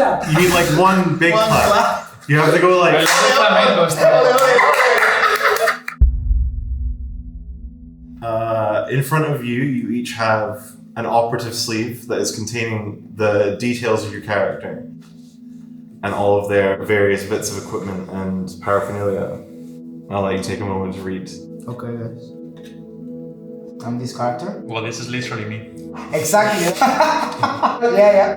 clap. You need like one big One clap. clap. You have to go like. In front of you, you each have an operative sleeve that is containing the details of your character and all of their various bits of equipment and paraphernalia. I'll let you take a moment to read. Okay, guys. I'm this character. Well, this is literally me. Exactly. Yeah.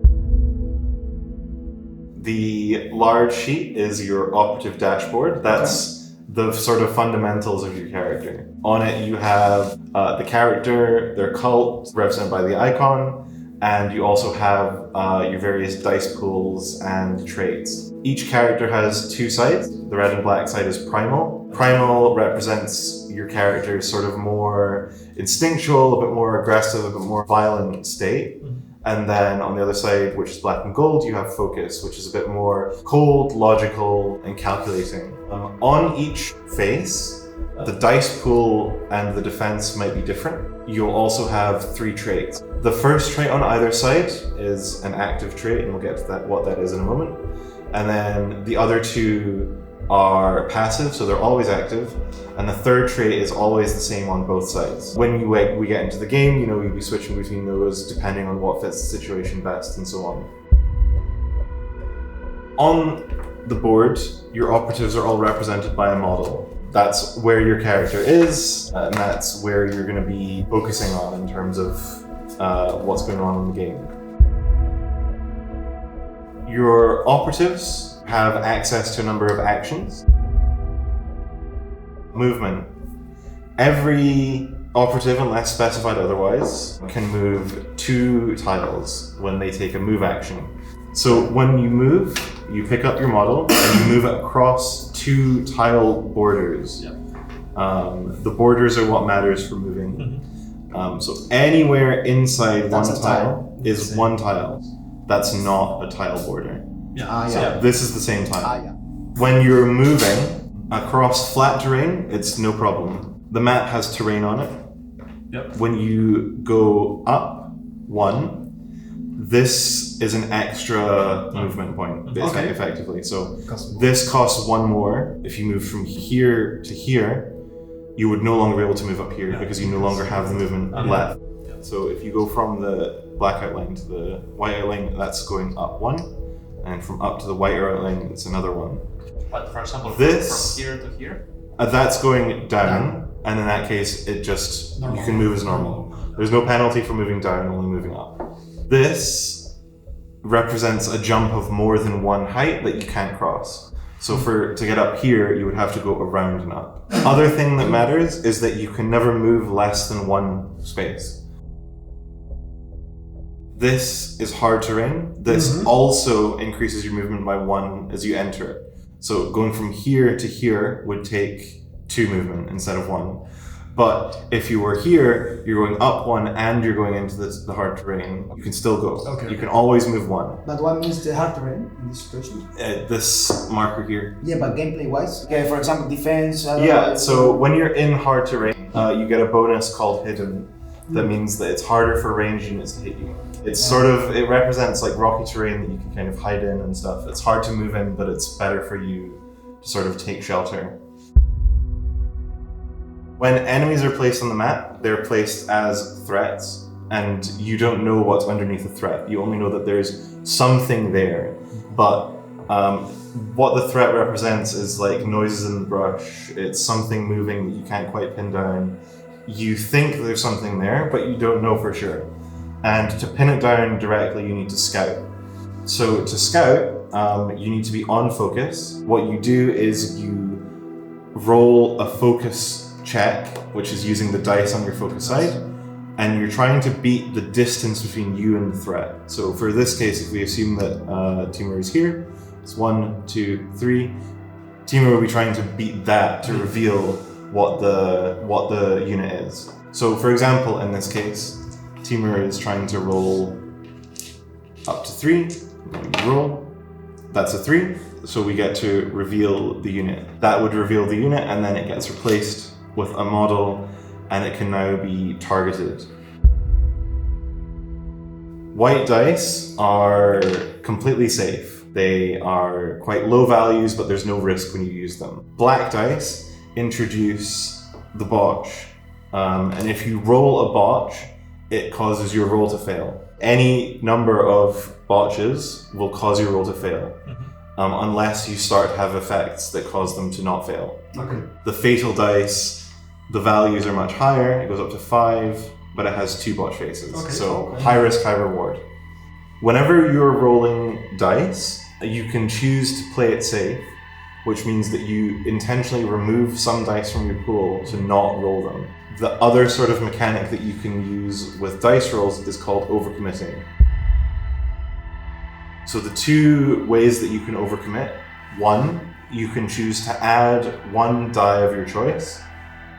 The large sheet is your operative dashboard. That's the sort of fundamentals of your character. On it you have the character, their cult, represented by the icon, and you also have your various dice pools and traits. Each character has two sides. The red and black side is primal. Primal represents your character's sort of more instinctual, a bit more aggressive, a bit more violent state. And then on the other side, which is black and gold, you have focus, which is a bit more cold, logical, and calculating. On each face, the dice pool and the defense might be different. You'll also have three traits. The first trait on either side is an active trait, and we'll get to that, what that is in a moment. And then the other two are passive, so they're always active. And the third trait is always the same on both sides. When we get into the game, you'll be switching between those depending on what fits the situation best and so on. On the board, your operatives are all represented by a model. That's where your character is, and that's where you're going to be focusing on in terms of what's going on in the game. Your operatives have access to a number of actions. Movement. Every operative, unless specified otherwise, can move 2 tiles when they take a move action. So when you move, you pick up your model and you move it across 2 tile borders. Yeah. The borders are what matters for moving. So anywhere inside That's one a tile is one tile. That's not a tile border. Yeah. So this is the same tile. Yeah. When you're moving across flat terrain, it's no problem. The map has terrain on it. Yep. When you go up 1, this is an extra movement point, effectively. So this costs 1 more. If you move from here to here, you would no longer be able to move up here because you no longer have the movement left. So if you go from the black outline to the white outline, that's going up 1. And from up to the white outline, it's another 1. But for example, from here to here? That's going down, and in that case, you can move as normal. There's no penalty for moving down, only moving up. This represents a jump of more than 1 height that you can't cross. So to get up here, you would have to go around and up. Other thing that matters is that you can never move less than 1 space. This is hard terrain. This also increases your movement by 1 as you enter it. So going from here to here would take 2 movement instead of 1. But if you were here, you're going up 1 and you're going into the hard terrain, you can still go. Okay. You can always move 1. But what means the hard terrain in this situation? This marker here. Yeah, but gameplay wise? Okay, for example, defense. So when you're in hard terrain, you get a bonus called hidden. That means that it's harder for ranged units to hit you. It's it represents like rocky terrain that you can kind of hide in and stuff. It's hard to move in, but it's better for you to sort of take shelter. When enemies are placed on the map, they're placed as threats, and you don't know what's underneath the threat. You only know that there's something there, but what the threat represents is like noises in the brush. It's something moving that you can't quite pin down. You think there's something there, but you don't know for sure. And to pin it down directly, you need to scout. So to scout, you need to be on focus. What you do is you roll a focus check, which is using the dice on your focus side, and you're trying to beat the distance between you and the threat. So for this case, if we assume that Timur is here, it's 1, 2, 3. Timur will be trying to beat that to reveal what the unit is. So for example, in this case, Timur is trying to roll up to 3. Roll. That's a 3. So we get to reveal the unit. That would reveal the unit, and then it gets replaced with a model, and it can now be targeted. White dice are completely safe. They are quite low values, but there's no risk when you use them. Black dice introduce the botch. And if you roll a botch, it causes your roll to fail. Any number of botches will cause your roll to fail, unless you start to have effects that cause them to not fail. Okay. The fatal dice, the values are much higher. It goes up to 5, but it has 2 botch faces. High risk, high reward. Whenever you're rolling dice, you can choose to play it safe, which means that you intentionally remove some dice from your pool to not roll them. The other sort of mechanic that you can use with dice rolls is called overcommitting. So the 2 ways that you can overcommit: 1, you can choose to add 1 die of your choice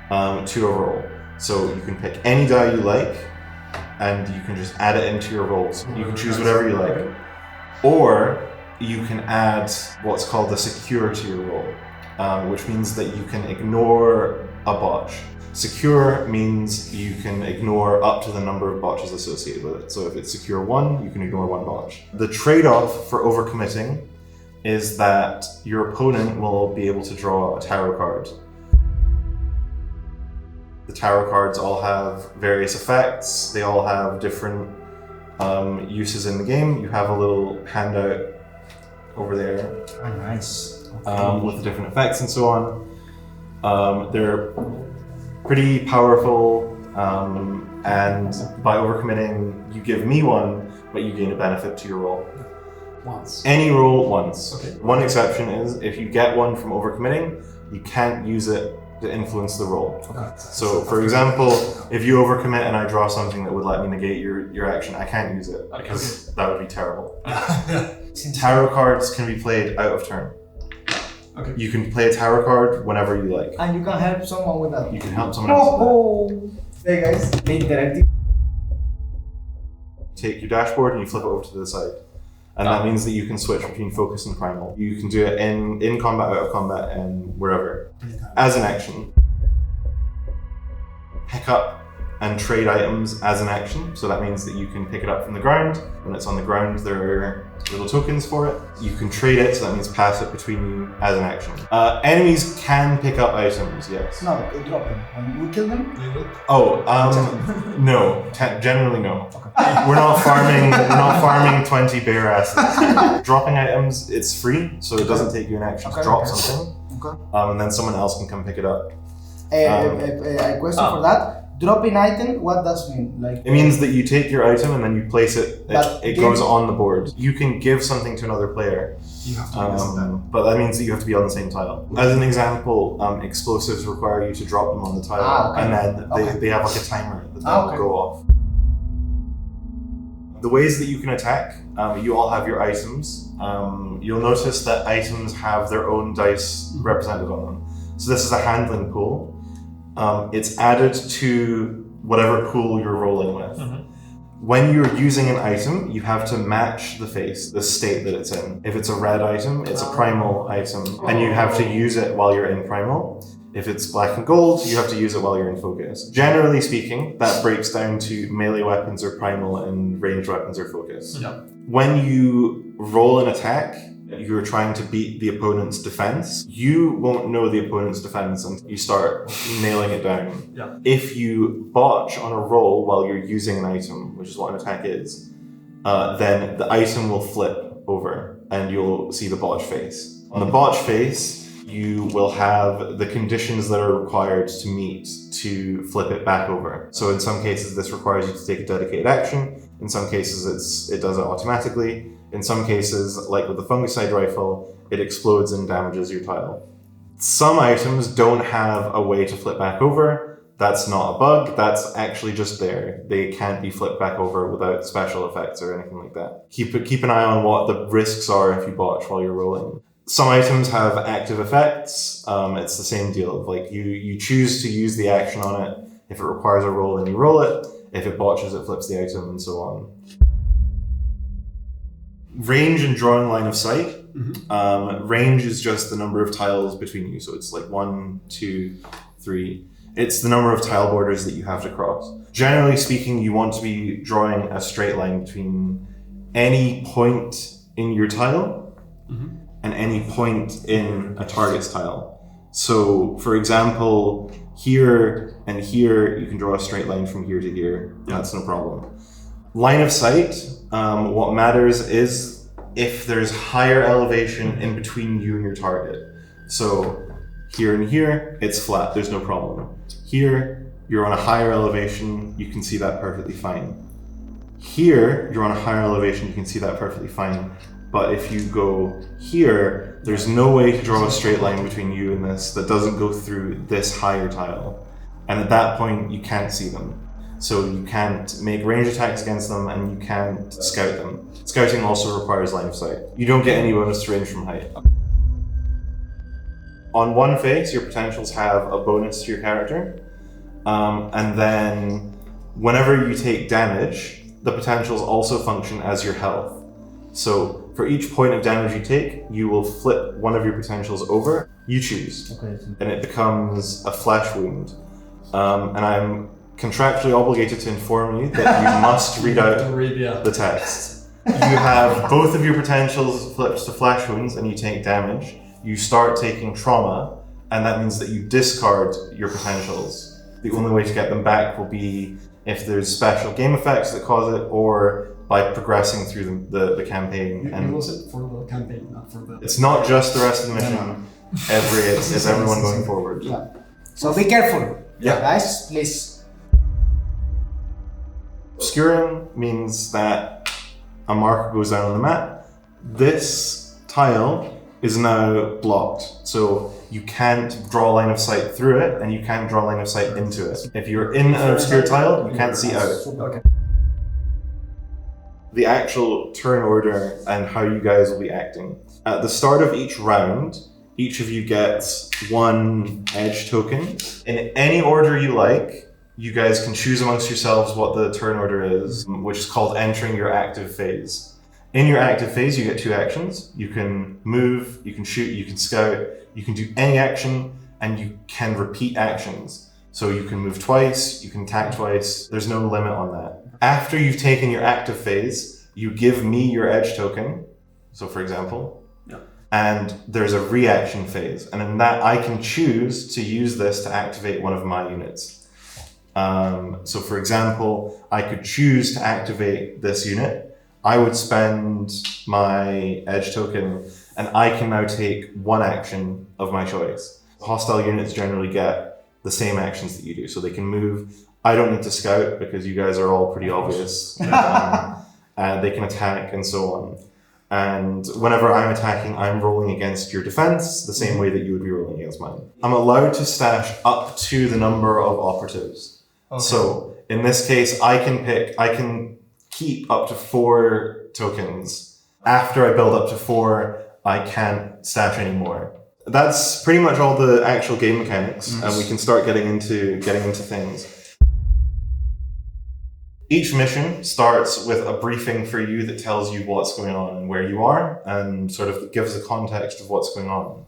to a roll. So you can pick any die you like, and you can just add it into your rolls. You can choose whatever you like. Or you can add what's called a secure to your roll, which means that you can ignore a botch. Secure means you can ignore up to the number of botches associated with it. So if it's secure 1, you can ignore 1 botch. The trade-off for overcommitting is that your opponent will be able to draw a tarot card. The tarot cards all have various effects. They all have different uses in the game. You have a little handout over there Nice. with the different effects and so on. They're pretty powerful, and by overcommitting, you give me 1, but you gain a benefit to your roll. Once. Any roll once. Okay. One exception is if you get 1 from overcommitting, you can't use it to influence the roll. Okay. So, for example, if you overcommit and I draw something that would let me negate your action, I can't use it because that would be terrible. Tarot cards can be played out of turn. Okay. You can play a tarot card whenever you like. And you can help someone with that. You can help someone else with that. Oh, hey guys, the interactive. Take your dashboard and you flip it over to the side. And that means that you can switch between focus and primal. You can do it in combat, out of combat, and wherever. As an action. Pick up and trade items as an action. So that means that you can pick it up from the ground. When it's on the ground, there are little tokens for it. You can trade it, so that means pass it between you as an action. Enemies can pick up items, yes. No, drop them. When we kill them, Oh, no. Generally, no. Okay. We're not farming 20 bear asses. Dropping items, it's free, so it doesn't take you an action to drop something. Okay. And then someone else can come pick it up. A question for that. Dropping item, what does mean? Like it means that you take your item and then you place it. But It goes on the board. You can give something to another player, You have to but that means that you have to be on the same tile. As an example, explosives require you to drop them on the tile, okay. and then they have like a timer that will go off. The ways that you can attack, you all have your items. You'll notice that items have their own dice represented on them. So this is a handling pool. It's added to whatever pool you're rolling with. When you're using an item, you have to match the face, the state that it's in. If it's a red item, it's a primal item, and you have to use it while you're in primal. If it's black and gold, you have to use it while you're in focus. Generally speaking, that breaks down to melee weapons are primal and ranged weapons are focus. Yeah. When you roll an attack, you're trying to beat the opponent's defense. You won't know the opponent's defense until you start nailing it down. Yeah. If you botch on a roll while you're using an item, which is what an attack is, then the item will flip over and you'll see the botch face. On the botch face, you will have the conditions that are required to meet to flip it back over. So in some cases, this requires you to take a dedicated action. In some cases, it does it automatically. In some cases, like with the fungicide rifle, it explodes and damages your tile. Some items don't have a way to flip back over. That's not a bug, that's actually just there. They can't be flipped back over without special effects or anything like that. Keep an eye on what the risks are if you botch while you're rolling. Some items have active effects. It's the same deal. Like you choose to use the action on it. If it requires a roll, then you roll it. If it botches, it flips the item and so on. Range and drawing line of sight. Range is just the number of tiles between you. So it's like 1, 2, 3. It's the number of tile borders that you have to cross. Generally speaking, you want to be drawing a straight line between any point in your tile and any point in a target's tile. So, for example, here and here, you can draw a straight line from here to here. That's no problem. Line of sight, what matters is if there's higher elevation in between you and your target. So, here and here, it's flat, there's no problem. Here, you're on a higher elevation, you can see that perfectly fine. Here, you're on a higher elevation, you can see that perfectly fine. But if you go here, there's no way to draw a straight line between you and this that doesn't go through this higher tile. And at that point, you can't see them. So you can't make range attacks against them and you can't scout them. Scouting also requires line of sight. You don't get any bonus to range from height. On one phase, your potentials have a bonus to your character. And then whenever you take damage, the potentials also function as your health. So for each point of damage you take, you will flip one of your potentials over. You choose. Okay. And it becomes a flesh wound. And I'm contractually obligated to inform you that you must read out the text. You have both of your potentials flipped to flesh wounds and you take damage. You start taking trauma, and that means that you discard your potentials. The only way to get them back will be if there's special game effects that cause it, or by progressing through the campaign. You lose it for the campaign, not for the... It's not just the rest of the mission. It's everyone going forward. Yeah. So be careful, guys, please. Obscuring means that a marker goes down on the map. This tile is now blocked. So you can't draw a line of sight through it, and you can't draw a line of sight into it. If you're in an obscure tile, you can't see out. Okay. The actual turn order and how you guys will be acting. At the start of each round, each of you gets one edge token. In any order you like, you guys can choose amongst yourselves what the turn order is, which is called entering your active phase. In your active phase, you get two actions. You can move, you can shoot, you can scout, you can do any action, and you can repeat actions. So you can move twice, you can attack twice, there's no limit on that. After you've taken your active phase, you give me your edge token, so for example, and there's a reaction phase. And in that, I can choose to use this to activate one of my units. So for example, I could choose to activate this unit. I would spend my edge token, and I can now take one action of my choice. Hostile units generally get the same actions that you do, so they can move. I don't need to scout because you guys are all pretty obvious. They can attack and so on. And whenever I'm attacking, I'm rolling against your defense the same way that you would be rolling against mine. I'm allowed to stash up to the number of operatives. Okay. So in this case, I can keep up to 4 tokens. After I build up to 4, I can't stash any more. That's pretty much all the actual game mechanics, and we can start getting into things. Each mission starts with a briefing for you that tells you what's going on and where you are, and sort of gives the context of what's going on.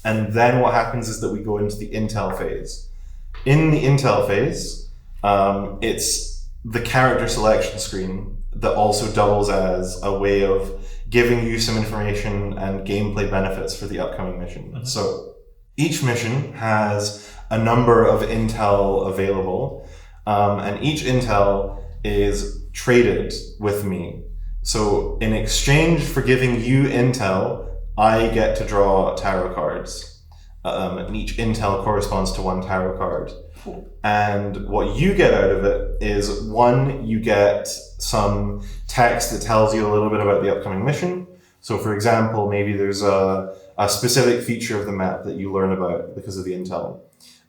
And then what happens is that we go into the intel phase. In the intel phase, it's the character selection screen that also doubles as a way of giving you some information and gameplay benefits for the upcoming mission. So each mission has a number of intel available, and each intel is traded with me. So in exchange for giving you intel, I get to draw tarot cards. And each intel corresponds to one tarot card. Cool. And what you get out of it is, one, you get some text that tells you a little bit about the upcoming mission. So for example, maybe there's a specific feature of the map that you learn about because of the intel.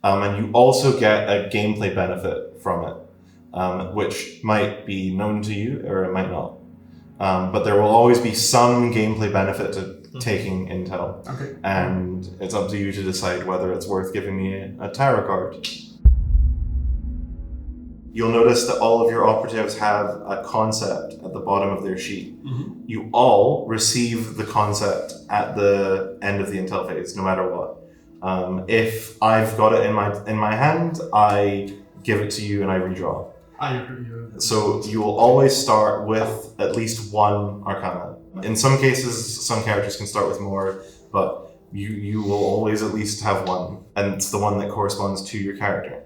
And you also get a gameplay benefit from it, which might be known to you or it might not. But there will always be some gameplay benefit to taking intel. Okay. And it's up to you to decide whether it's worth giving me a tarot card. You'll notice that all of your operatives have a concept at the bottom of their sheet. You all receive the concept at the end of the intel phase, no matter what. If I've got it in my hand, I give it to you and I redraw. I agree. So you will always start with at least one arcana. In some cases, some characters can start with more, but you will always at least have one, and it's the one that corresponds to your character.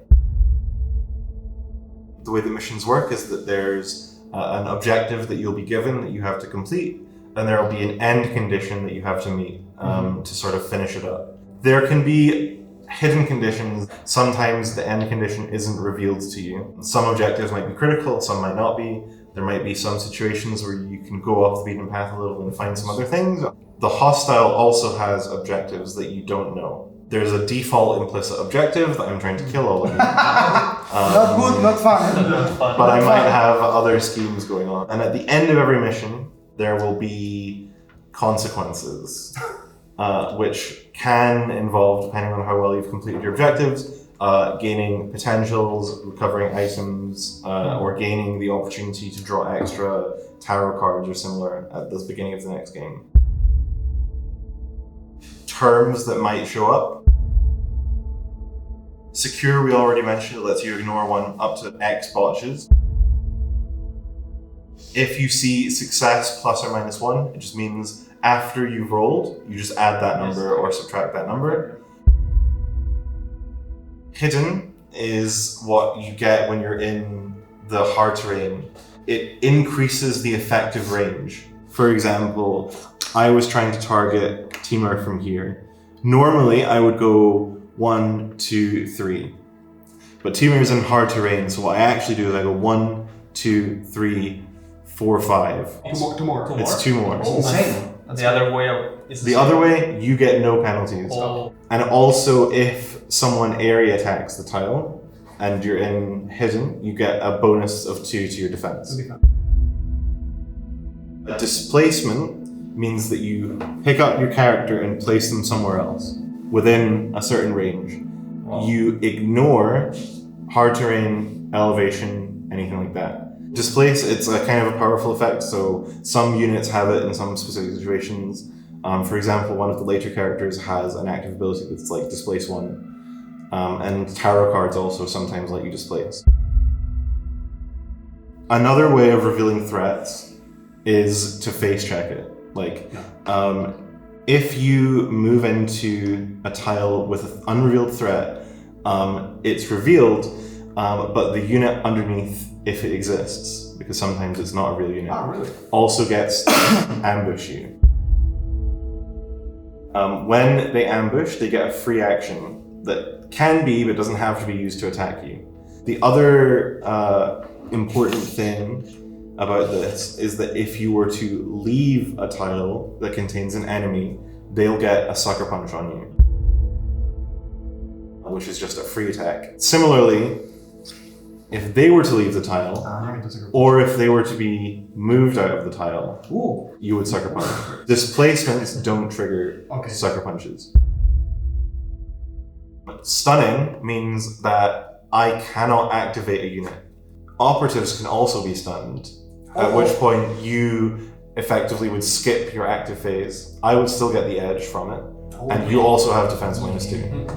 The way that missions work is that there's an objective that you'll be given that you have to complete, and there will be an end condition that you have to meet to sort of finish it up. There can be hidden conditions. Sometimes the end condition isn't revealed to you. Some objectives might be critical, some might not be. There might be some situations where you can go off the beaten path a little and find some other things. The hostile also has objectives that you don't know. There's a default implicit objective that I'm trying to kill all of you. Not good, not fun. But I might have other schemes going on. And at the end of every mission, there will be consequences, which can involve, depending on how well you've completed your objectives, gaining potentials, recovering items, or gaining the opportunity to draw extra tarot cards or similar at the beginning of the next game. Terms that might show up. Secure, we already mentioned, it lets you ignore one up to X botches. If you see success plus or minus 1, it just means after you've rolled, you just add that number or subtract that number. Hidden is what you get when you're in the hard terrain. It increases the effective range. For example, I was trying to target Timur from here. Normally, I would go 1, 2, 3. But Timur is in hard terrain, so what I actually do is I go 1, 2, 3, 4, 5. Two more. It's 2 more. It's insane. The other way is The other way, you get no penalties. Oh. And also, if someone area attacks the tile and you're in hidden, you get a bonus of 2 to your defense. A displacement means that you pick up your character and place them somewhere else within a certain range. Wow. You ignore hard terrain, elevation, anything like that. Displace, it's a kind of a powerful effect, so some units have it in some specific situations. For example, one of the later characters has an active ability that's like displace 1. And tarot cards also sometimes let you displace. Another way of revealing threats is to face check it. Like, if you move into a tile with an unrevealed threat, it's revealed, but the unit underneath, if it exists, because sometimes it's not a real unit, also gets to ambush you. When they ambush, they get a free action that can be, but doesn't have to be used to attack you. The other important thing about this is that if you were to leave a tile that contains an enemy, they'll get a sucker punch on you, which is just a free attack. Similarly, if they were to leave the tile, or if they were to be moved out of the tile, you would sucker punch. Displacements don't trigger sucker punches. Stunning means that I cannot activate a unit. Operatives can also be stunned, at which point you effectively would skip your active phase. I would still get the edge from it, and you also have defense -2.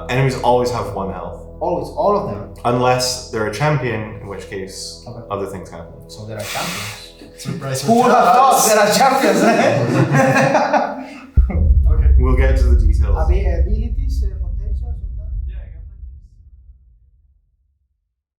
Enemies always have 1 health. Always, all of them. Unless they're a champion, in which case other things happen. So there are champions. Surprise. Who would have thought there are champions? Okay. We'll get to the details. Billy